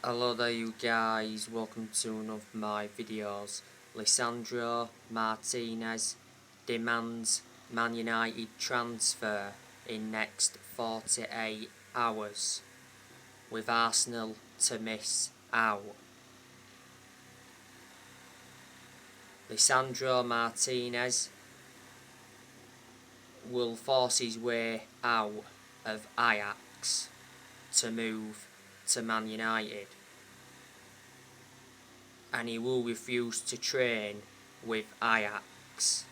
Hello there you guys, welcome to one of my videos. Lisandro Martinez demands Man United transfer in next 48 hours, with Arsenal to miss out. Lisandro Martinez will force his way out of Ajax to move to Man United, and he will refuse to train with Ajax.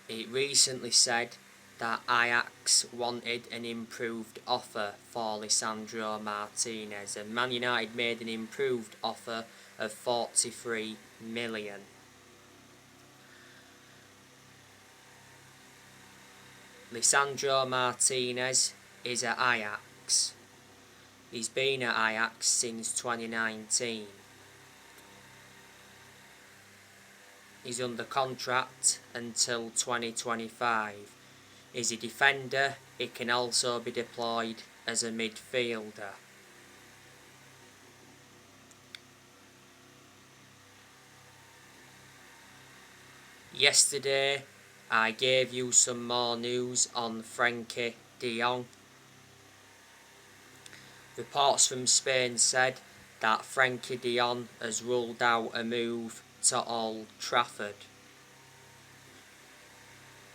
It recently said that Ajax wanted an improved offer for Lisandro Martinez, and Man United made an improved offer of 43 million. Lisandro Martinez is at Ajax. He's been at Ajax since 2019. He's under contract until 2025. He's a defender. He can also be deployed as a midfielder. Yesterday, I gave you some more news on Frenkie de Jong. Reports from Spain said that Frenkie de Jong has ruled out a move to Old Trafford.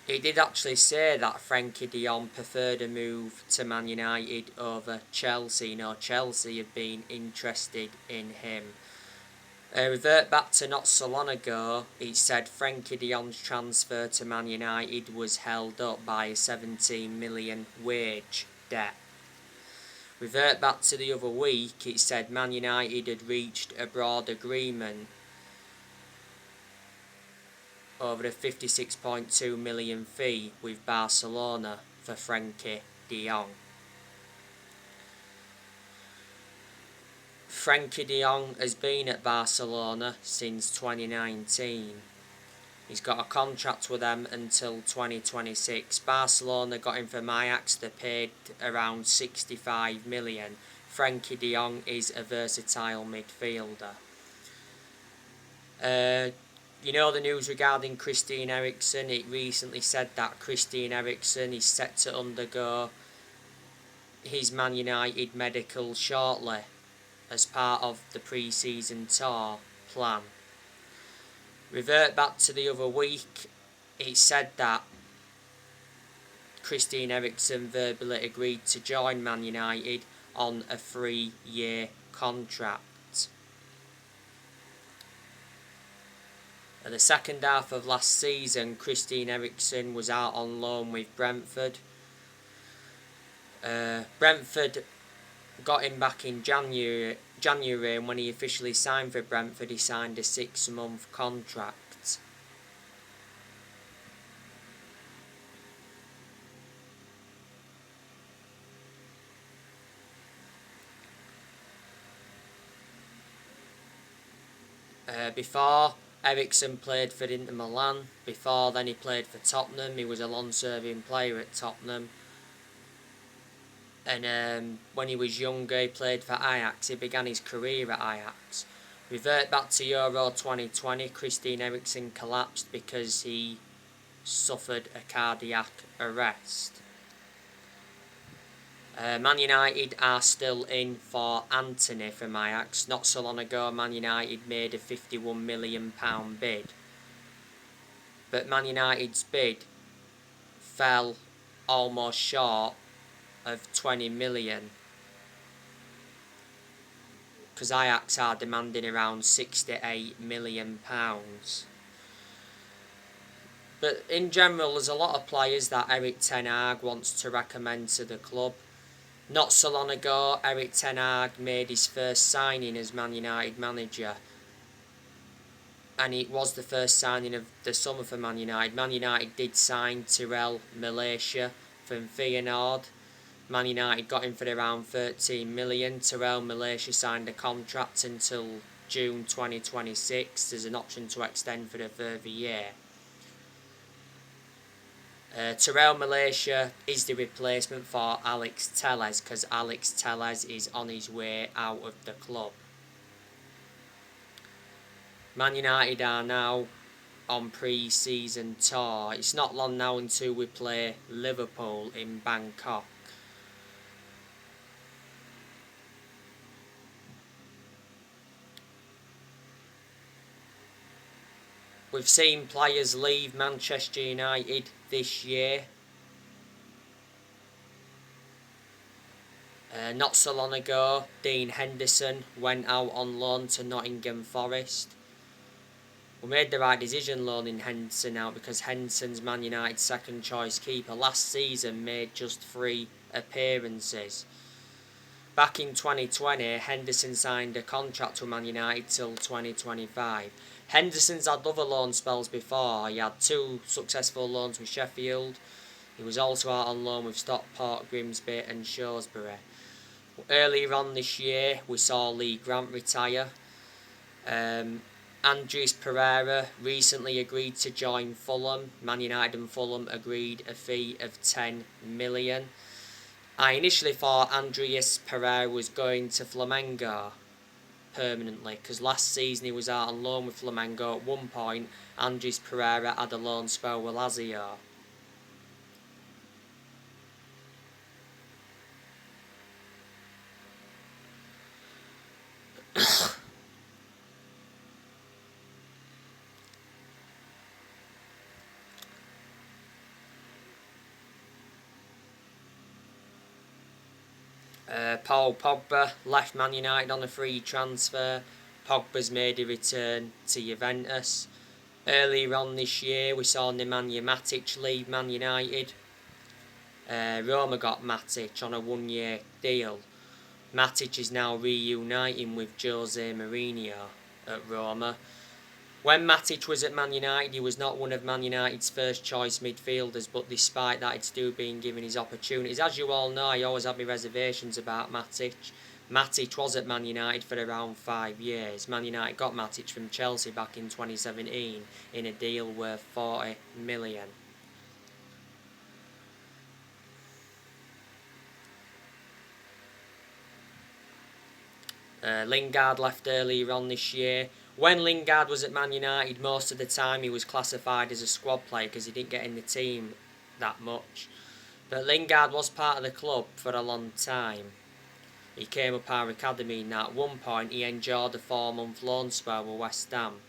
He did actually say that Frenkie de Jong preferred a move to Man United over Chelsea. Chelsea have been interested in him. Revert back to not so long ago, it said Frenkie de Jong's transfer to Man United was held up by a 17 million wage debt. Revert back to the other week, it said Man United had reached a broad agreement over a 56.2 million fee with Barcelona for Frenkie de Jong. Frenkie de Jong has been at Barcelona since 2019. He's got a contract with them until 2026. Barcelona got him from Ajax. They paid around 65 million. Frenkie de Jong is a versatile midfielder. You know the news regarding Christian Eriksen. It recently said that Christian Eriksen is set to undergo his Man United medical shortly as part of the pre-season tour plan. Revert back to the other week, it said that Christian Eriksen verbally agreed to join Man United on a 3-year contract. At the second half of last season, Christian Eriksen was out on loan with Brentford. Brentford got him back in January, and when he officially signed for Brentford, he signed a 6-month contract. Before Eriksen played for Inter Milan. Before then he played for Tottenham. He was a long-serving player at Tottenham. And when he was younger, he played for Ajax. He began his career at Ajax. Revert back to Euro 2020, Christian Eriksen collapsed because he suffered a cardiac arrest. Man United are still in for Antony from Ajax. Not so long ago, Man United made a £51 million bid. But Man United's bid fell almost short of 20 million, because Ajax are demanding around £68 million. But in general, there's a lot of players that Erik ten Hag wants to recommend to the club. Not so long ago, Erik ten Hag made his first signing as Man United manager, and it was the first signing of the summer for Man United. Man United did sign Tyrell Malaysia from Feyenoord. Man United got him for around 13 million. Tyrell Malaysia signed a contract until June 2026. There's an option to extend for a further year. Terrell Malaysia is the replacement for Alex Tellez, because Alex Tellez is on his way out of the club. Man United are now on pre-season tour. It's not long now until we play Liverpool in Bangkok. We've seen players leave Manchester United this year. Not so long ago, Dean Henderson went out on loan to Nottingham Forest. We made the right decision loaning Henderson out, because Henderson's Man United's second choice keeper. Last season made just 3 appearances. Back in 2020, Henderson signed a contract with Man United till 2025. Henderson's had other loan spells before. He had 2 successful loans with Sheffield. He was also out on loan with Stockport, Grimsby and Shrewsbury. Earlier on this year, we saw Lee Grant retire. Andres Pereira recently agreed to join Fulham. Man United and Fulham agreed a fee of 10 million. I initially thought Andres Pereira was going to Flamengo permanently, because last season he was out on loan with Flamengo. At one point, Andres Pereira had a loan spell with Lazio. Paul Pogba left Man United on a free transfer. Pogba's made a return to Juventus. Earlier on this year, we saw Nemanja Matic leave Man United. Roma got Matic on a 1-year deal. Matic is now reuniting with Jose Mourinho at Roma. When Matic was at Man United, he was not one of Man United's first choice midfielders, but despite that, he'd still been given his opportunities. As you all know, I always have my reservations about Matic. Matic was at Man United for around 5 years. Man United got Matic from Chelsea back in 2017 in a deal worth 40 million. Lingard left earlier on this year. When Lingard was at Man United, most of the time he was classified as a squad player because he didn't get in the team that much. But Lingard was part of the club for a long time. He came up our academy, and at one point he enjoyed a 4-month loan spell with West Ham.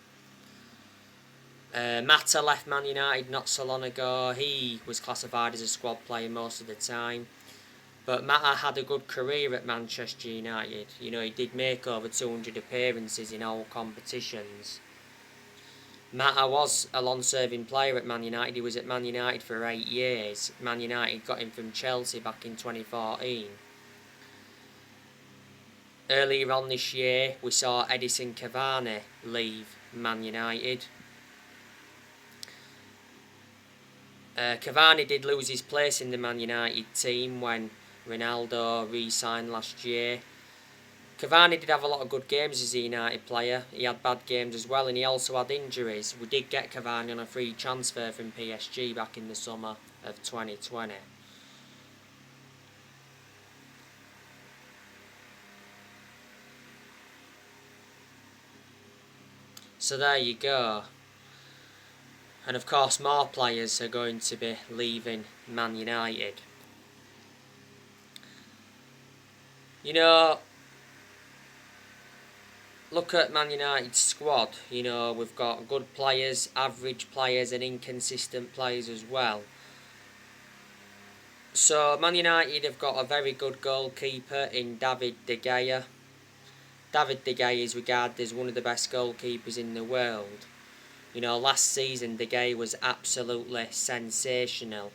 Mata left Man United not so long ago. He was classified as a squad player most of the time. But Mata had a good career at Manchester United. You know, he did make over 200 appearances in all competitions. Mata was a long-serving player at Man United. He was at Man United for 8 years. Man United got him from Chelsea back in 2014. Earlier on this year, we saw Edinson Cavani leave Man United. Cavani did lose his place in the Man United team when Ronaldo re-signed last year. Cavani did have a lot of good games as a United player. He had bad games as well, and he also had injuries. We did get Cavani on a free transfer from PSG back in the summer of 2020. So there you go. And of course more players are going to be leaving Man United. You know, look at Man United's squad. You know, we've got good players, average players and inconsistent players as well. So Man United have got a very good goalkeeper in David De Gea. David De Gea is regarded as one of the best goalkeepers in the world. You know, last season De Gea was absolutely sensational.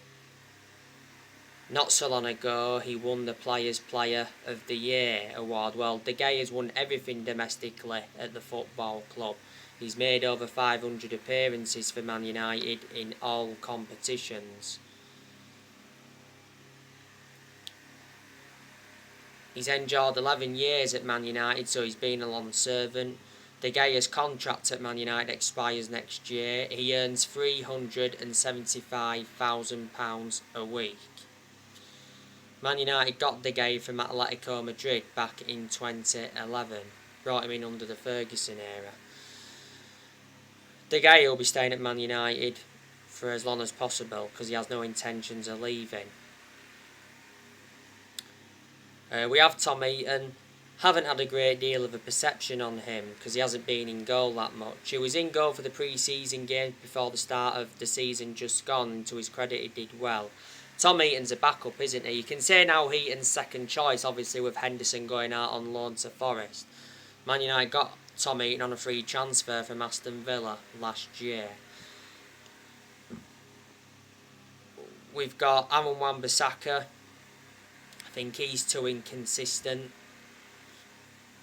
Not so long ago, he won the Players' Player of the Year award. Well, De Gea has won everything domestically at the football club. He's made over 500 appearances for Man United in all competitions. He's endured 11 years at Man United, so he's been a long servant. De Gea's contract at Man United expires next year. He earns £375,000 a week. Man United got De Gea from Atletico Madrid back in 2011. Brought him in under the Ferguson era. De Gea will be staying at Man United for as long as possible because he has no intentions of leaving. We have Tom Heaton. Haven't had a great deal of a perception on him because he hasn't been in goal that much. He was in goal for the pre-season game before the start of the season just gone, and to his credit he did well. Tom Heaton's a backup, isn't he? You can say now Heaton's second choice, obviously with Henderson going out on loan to Forest. Man United got Tom Heaton on a free transfer from Aston Villa last year. We've got Aaron Wan-Bissaka. I think he's too inconsistent.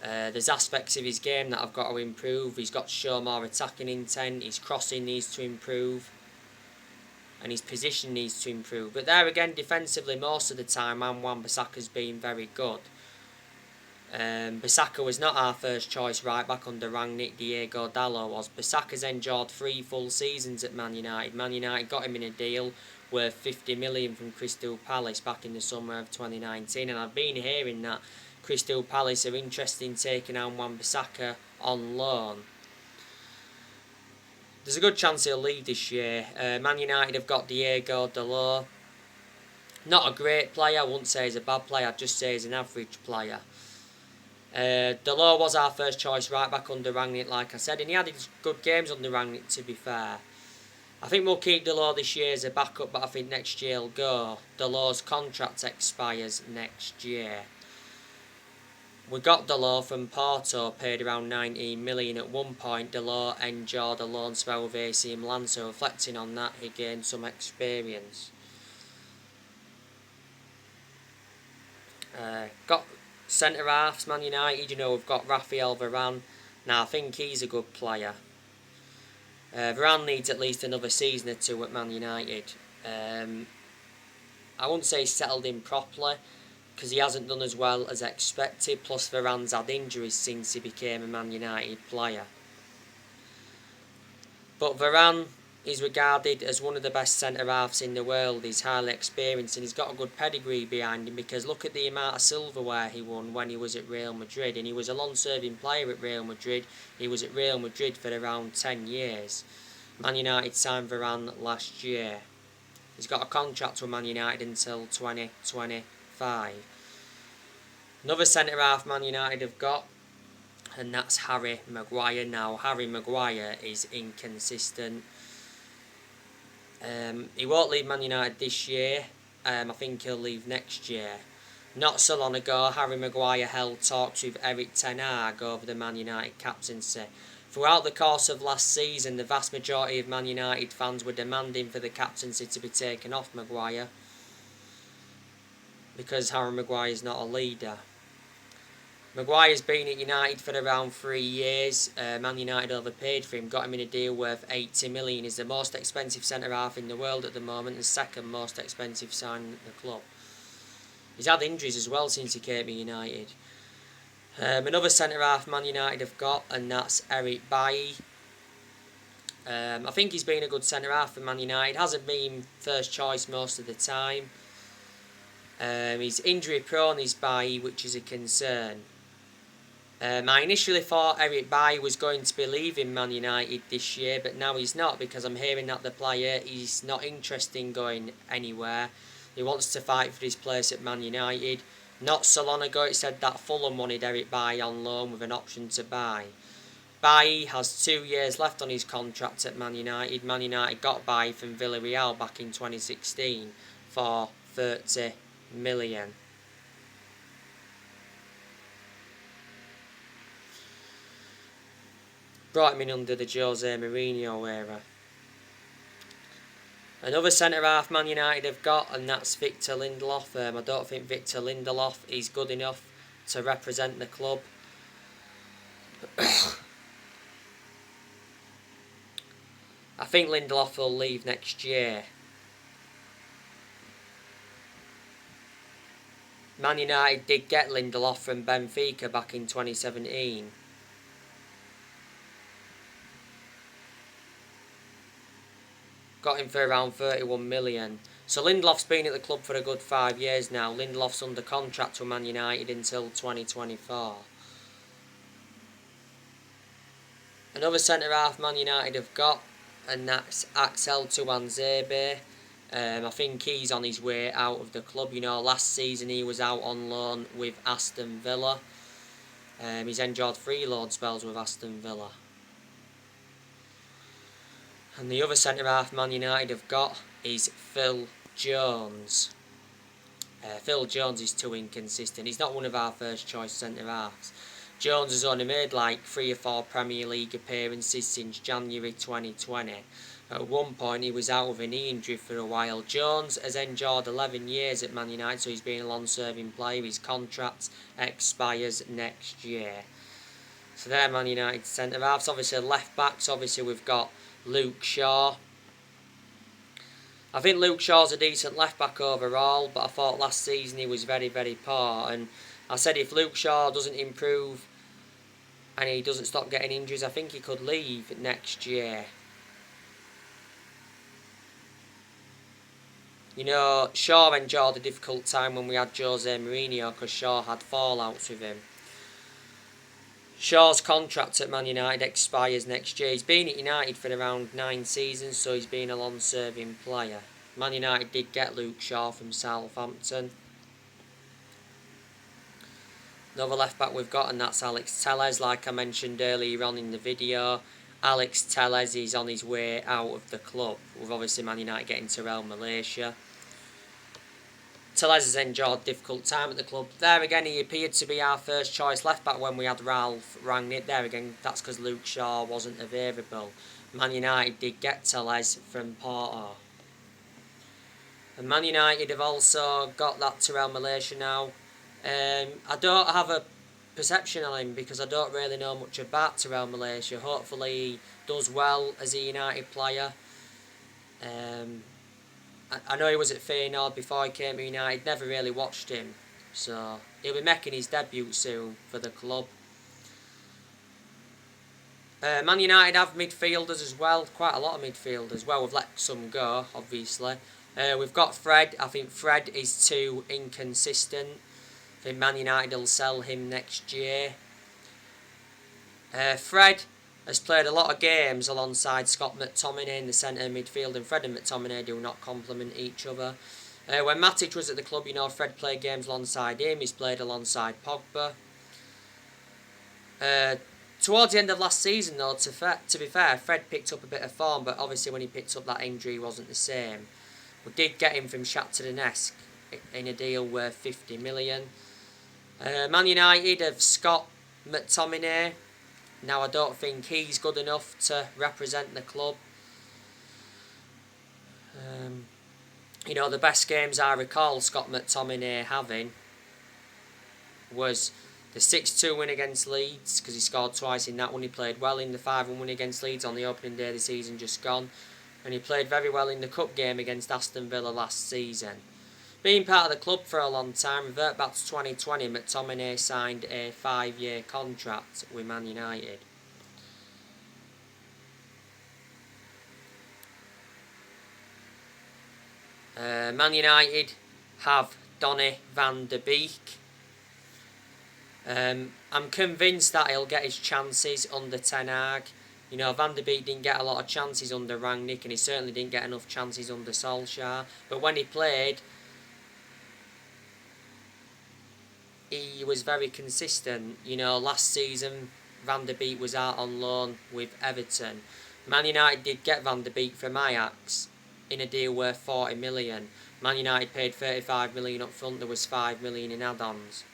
There's aspects of his game that I've got to improve. He's got to show more attacking intent. His crossing needs to improve. And his position needs to improve. But there again, defensively, most of the time, Wan-Bissaka's been very good. Bissaka was not our first choice right back under Rangnick. Diego Dallo was. Bissaka's endured 3 full seasons at Man United. Man United got him in a deal worth 50 million from Crystal Palace back in the summer of 2019. And I've been hearing that Crystal Palace are interested in taking on Wan-Bissaka on loan. There's a good chance he'll leave this year. Man United have got Diego Dallo. Not a great player, I wouldn't say he's a bad player, I'd just say he's an average player. Dallo was our first choice right back under Rangnick, like I said, and he had good games under Rangnick, to be fair. I think we'll keep Dallo this year as a backup, but I think next year he'll go. Dallo's contract expires next year. We got Dallo from Porto, paid around 19 million at one point. Dallo endured a loan spell with AC Milan, so reflecting on that, he gained some experience. Got centre-halves, Man United, we've got Rafael Varane. Now, I think he's a good player. Varane needs at least another season or 2 at Man United. I wouldn't say he's settled in properly, because he hasn't done as well as expected, plus Varane's had injuries since he became a Man United player. But Varane is regarded as one of the best centre-halves in the world. He's highly experienced and he's got a good pedigree behind him, because look at the amount of silverware he won when he was at Real Madrid, and he was a long-serving player at Real Madrid. He was at Real Madrid for around 10 years. Man United signed Varane last year. He's got a contract with Man United until 2025. Another centre-half Man United have got, and that's Harry Maguire. Now, Harry Maguire is inconsistent. He won't leave Man United this year. I think he'll leave next year. Not so long ago, Harry Maguire held talks with Erik ten Hag over the Man United captaincy. Throughout the course of last season, the vast majority of Man United fans were demanding for the captaincy to be taken off Maguire, because Harry Maguire is not a leader. Maguire's been at United for around 3 years. Man United overpaid for him, got him in a deal worth 80 million. He's the most expensive centre-half in the world at the moment, and second most expensive signing at the club. He's had injuries as well since he came to United. Another centre-half Man United have got, and that's Eric Bailly. I think he's been a good centre-half for Man United. Hasn't been first choice most of the time. He's injury prone, is Bailly, which is a concern. I initially thought Eric Bailly was going to be leaving Man United this year, but now he's not, because I'm hearing that the player is not interested in going anywhere. He wants to fight for his place at Man United. Not so long ago it said that Fulham wanted Eric Bailly on loan with an option to buy. Bailly has 2 years left on his contract at Man United. Man United got Bailly from Villarreal back in 2016 for 30 million. Brought him in under the Jose Mourinho era. Another centre-half Man United have got, and that's Victor Lindelof. I don't think Victor Lindelof is good enough to represent the club. I think Lindelof will leave next year. Man United did get Lindelof from Benfica back in 2017. Got him for around 31 million. So Lindelof's been at the club for a good 5 years now. Lindelof's under contract with Man United until 2024. Another centre-half Man United have got, and that's Axel Tuanzebe. I think he's on his way out of the club. You know, last season he was out on loan with Aston Villa. He's enjoyed 3 loan spells with Aston Villa. And the other centre-half Man United have got is Phil Jones. Phil Jones is too inconsistent. He's not one of our first choice centre-halves. Jones has only made like 3 or 4 Premier League appearances since January 2020. At one point he was out with a knee injury for a while. Jones has endured 11 years at Man United, so he's been a long-serving player. His contract expires next year. So they're Man United centre-halves. Obviously left-backs, obviously we've got Luke Shaw. I think Luke Shaw's a decent left-back overall, but I thought last season he was very, very poor. And I said if Luke Shaw doesn't improve and he doesn't stop getting injuries, I think he could leave next year. You know, Shaw endured a difficult time when we had Jose Mourinho because Shaw had fallouts with him. Shaw's contract at Man United expires next year. He's been at United for around 9 seasons, so he's been a long-serving player. Man United did get Luke Shaw from Southampton. Another left-back we've got, and that's Alex Tellez, like I mentioned earlier on in the video. Alex Tellez is on his way out of the club, with obviously Man United getting Terrell Malaysia. Tellez has endured a difficult time at the club. There again, he appeared to be our first choice left-back when we had Ralph Rangnick. There again, that's because Luke Shaw wasn't available. Man United did get Tellez from Porto. And Man United have also got that Terrell Malaysia now. I don't have a perception on him because I don't really know much about Terrell Malaysia. Hopefully he does well as a United player. I know he was at Feyenoord before he came to United. Never really watched him. So he'll be making his debut soon for the club. Man United have midfielders as well. Quite a lot of midfielders. Well, we've let some go, obviously. We've got Fred. I think Fred is too inconsistent. I think Man United will sell him next year. Fred has played a lot of games alongside Scott McTominay in the centre midfield, and Fred and McTominay do not complement each other. When Matic was at the club, you know, Fred played games alongside him. He's played alongside Pogba. Towards the end of last season, though, to be fair, Fred picked up a bit of form, but obviously when he picked up that injury, he wasn't the same. We did get him from Shakhtar Donetsk in a deal worth 50 million. Man United have Scott McTominay. Now, I don't think he's good enough to represent the club. You know, the best games I recall Scott McTominay having was the 6-2 win against Leeds, because he scored twice in that one. He played well in the 5-1 win against Leeds on the opening day of the season just gone. And he played very well in the cup game against Aston Villa last season. Being part of the club for a long time, revert back to 2020, McTominay signed a 5-year contract with Man United. Man United have Donnie Van Der Beek. I'm convinced that he'll get his chances under Ten Hag. You know, Van Der Beek didn't get a lot of chances under Rangnick, and he certainly didn't get enough chances under Solskjaer. But when he played, he was very consistent. You know, last season, Van Der Beek was out on loan with Everton. Man United did get Van Der Beek from Ajax in a deal worth 40 million. Man United paid 35 million up front, there was 5 million in add-ons.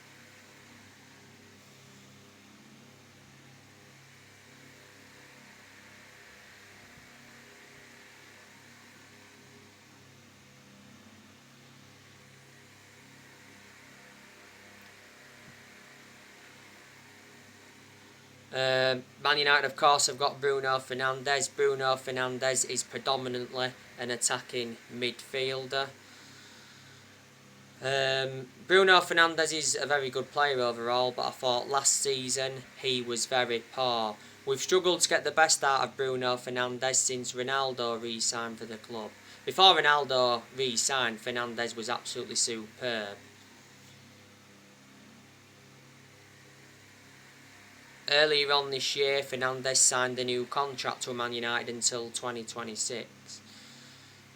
Man United, of course, have got Bruno Fernandez. Bruno Fernandez is predominantly an attacking midfielder. Bruno Fernandez is a very good player overall, but I thought last season he was very poor. We've struggled to get the best out of Bruno Fernandez since Ronaldo re-signed for the club. Before Ronaldo re-signed, Fernandez was absolutely superb. Earlier on this year, Fernandez signed a new contract with Man United until 2026.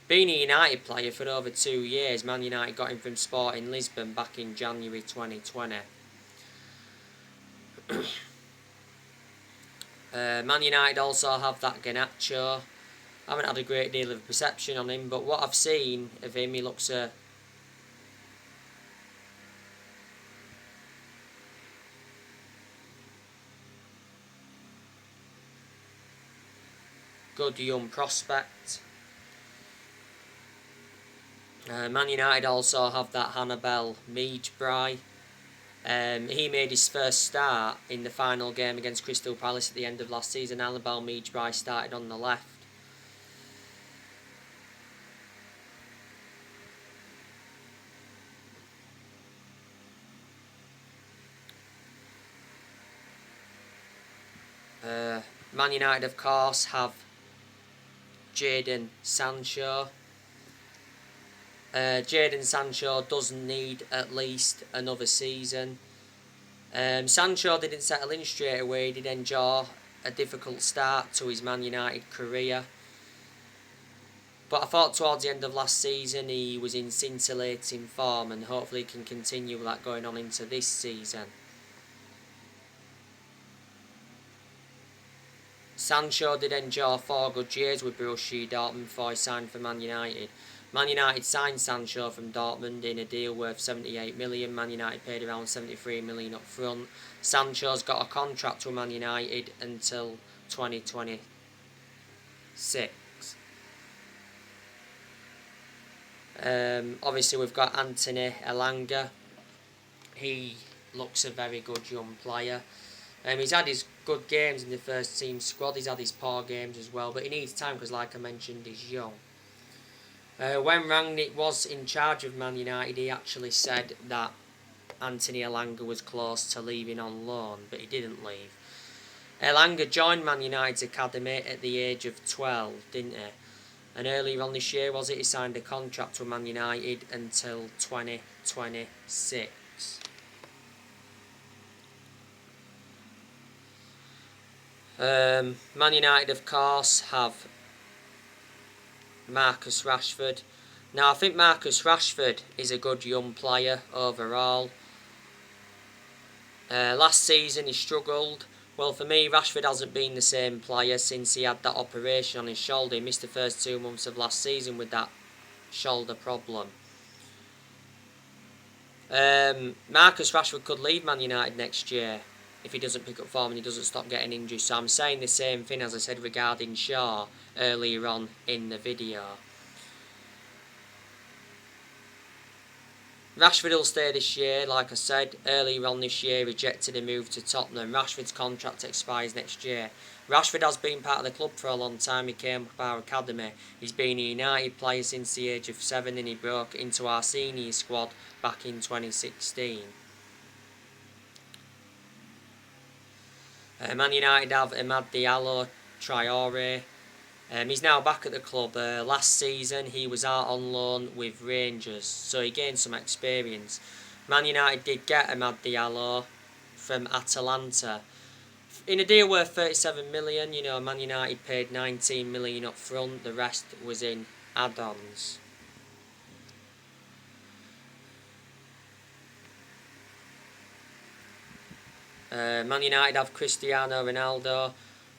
Being a United player for over 2 years, Man United got him from Sporting Lisbon back in January 2020. Man United also have that Garnacho. I haven't had a great deal of perception on him, but what I've seen of him, he looks a good young prospect. Man United also have that Hannibal Mejbri. He made his first start in the final game against Crystal Palace at the end of last season. Hannibal Mejbri started on the left. Man United, of course, have Jaden Sancho. Jaden Sancho doesn't need at least another season. Sancho didn't settle in straight away. He did enjoy a difficult start to his Man United career. But I thought towards the end of last season he was in scintillating form, and hopefully he can continue that going on into this season. Sancho did enjoy 4 good years with Borussia Dortmund before he signed for Man United. Man United signed Sancho from Dortmund in a deal worth 78 million. Man United paid around 73 million up front. Sancho's got a contract with Man United until 2026. Obviously we've got Anthony Elanga. He looks a very good young player. He's had his good games in the first team squad. He's had his poor games as well, but he needs time because, like I mentioned, he's young. When Rangnick was in charge of Man United, he actually said that Anthony Elanga was close to leaving on loan, but he didn't leave. Elanga joined Man United's academy at the age of 12, didn't he? And earlier on this year, he signed a contract with Man United until 2026. Man United, of course, have Marcus Rashford. Now, I think Marcus Rashford is a good young player overall. Last season he struggled. Well, for me, Rashford hasn't been the same player since he had that operation on his shoulder. He missed the first 2 months of last season with that shoulder problem. Marcus Rashford could leave Man United next year if he doesn't pick up form and he doesn't stop getting injuries. So I'm saying the same thing as I said regarding Shaw earlier on in the video. Rashford will stay this year, like I said. Earlier on this year, rejected a move to Tottenham. Rashford's contract expires next year. Rashford has been part of the club for a long time. He came up our academy. He's been a United player since the age of 7 and he broke into our senior squad back in 2016. Man United have Amad Diallo Traore. He's now back at the club. Last season he was out on loan with Rangers, so he gained some experience. Man United did get Amad Diallo from Atalanta in a deal worth 37 million. You know, Man United paid 19 million up front. The rest was in add-ons. Man United have Cristiano Ronaldo.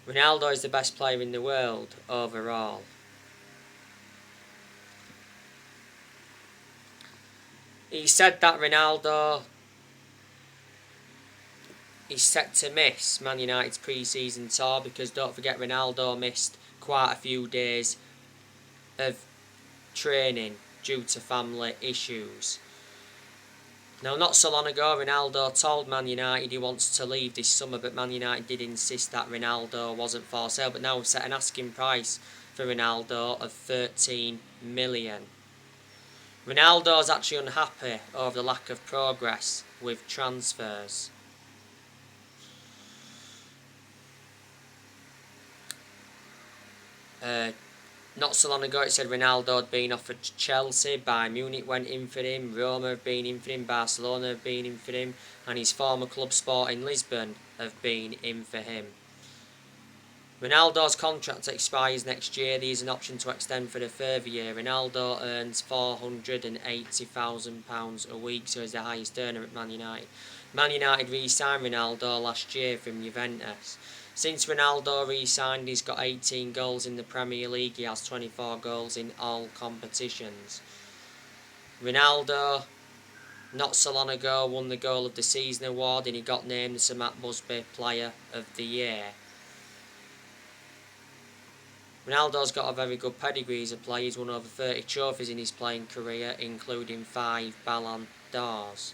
Ronaldo is the best player in the world overall. He said that Ronaldo is set to miss Man United's pre-season tour because don't forget Ronaldo missed quite a few days of training due to family issues. Now, not so long ago, Ronaldo told Man United he wants to leave this summer, but Man United did insist that Ronaldo wasn't for sale. But now we've set an asking price for Ronaldo of 13 million. Ronaldo's actually unhappy over the lack of progress with transfers. Not so long ago it said Ronaldo had been offered to Chelsea, Bayern Munich went in for him, Roma have been in for him, Barcelona have been in for him, and his former club Sporting Lisbon have been in for him. Ronaldo's contract expires next year. There is an option to extend for a further year. Ronaldo earns £480,000 a week, so he's the highest earner at Man United. Man United re-signed Ronaldo last year from Juventus. Since Ronaldo re-signed, he's got 18 goals in the Premier League. He has 24 goals in all competitions. Ronaldo, not so long ago, won the Goal of the Season award and he got named the Sir Matt Busby Player of the Year. Ronaldo's got a very good pedigree as a player. He's won over 30 trophies in his playing career, including 5 Ballon d'Ors.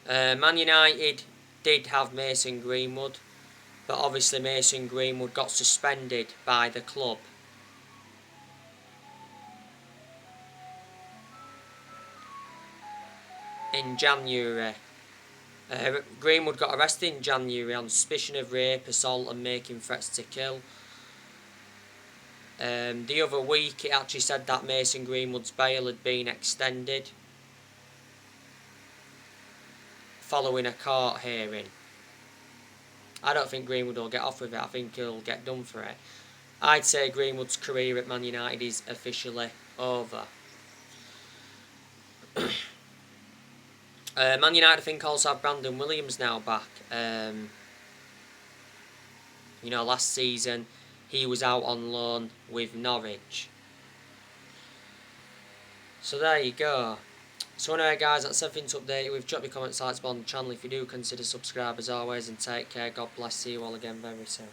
Man United did have Mason Greenwood, but obviously Mason Greenwood got suspended by the club. In January. Greenwood got arrested in January on suspicion of rape, assault and making threats to kill. The other week it actually said that Mason Greenwood's bail had been extended following a court hearing. I don't think Greenwood will get off with it. I think he'll get done for it. I'd say Greenwood's career at Man United is officially over. Man United, I think, also have Brandon Williams now back. Last season he was out on loan with Norwich. So there you go. So anyway guys, that's everything to update you with. Drop your comments, likes on the channel if you do consider subscribe as always, and take care. God bless. See you all again very soon.